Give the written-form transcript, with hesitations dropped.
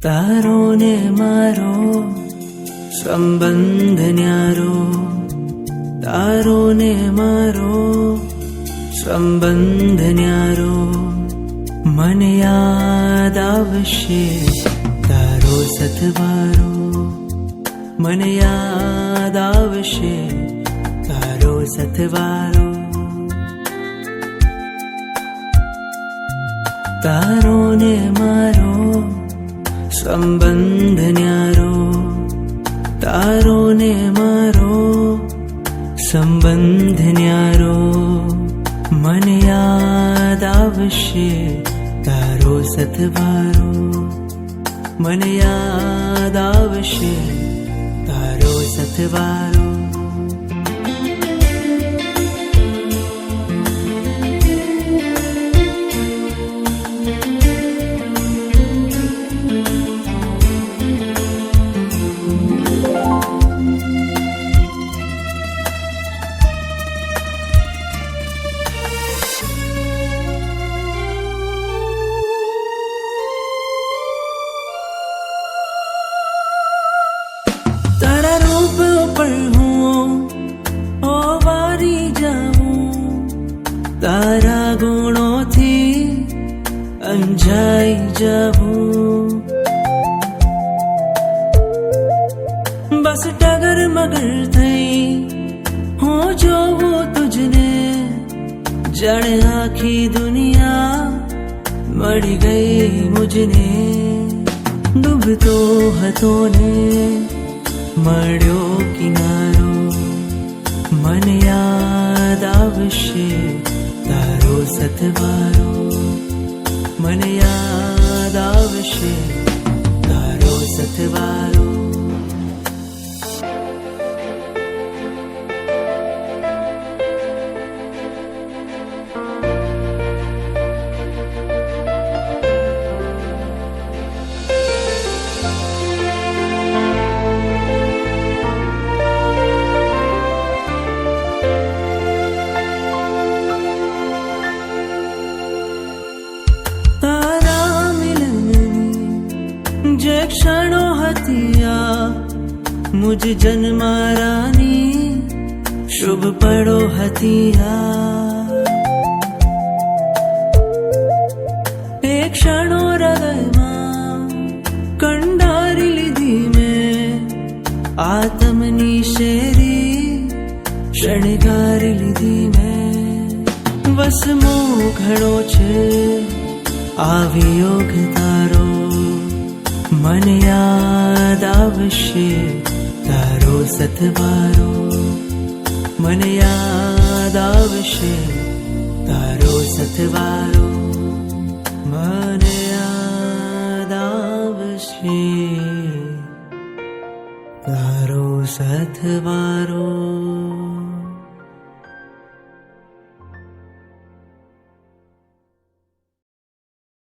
તારો ને મારો સંબંધ ન્યારો, તારો ને મારો સંબંધ ન્યારો. મને યાદ આવશે તારો સથવારો, મને યાદ આવશે તારો સથવારો. તારો ને મારો સંબંધ ન્યારો, તારો ને મારો સંબંધ ન્યારો. મને યાદ આવશે તારો સથવારો, મને યાદ આવશે તારો સથવારો. તારા રૂપ પર હું વારી જાઉં, તારા ગુણોથી અંજાઈ જાઉં. બસ ટગર મગર થઈ હું જોઉં તુજને, જાણે આખી દુનિયા મળી ગઈ મુજને. ડૂબતો હતો ને મળ્યો કિનારો, મને યાદ આવશે તારો સથવારો, મને યાદ આવશે તારો સથવારો. જે ક્ષણો હતી આ મુજ જન્મારાની શુભ પળો હતી આ. એ ક્ષણો હૃદયમાં કંડારી લીધી મેં, આત્મની શેરી શણગારી લીધી મેં. વસમો ઘણો છે આવિયોગ તારો, મને યાદ આવશે તારો સથવારો, મને યાદ આવશે તારો સથવારો, મને યાદ આવશે તારો સથવારો.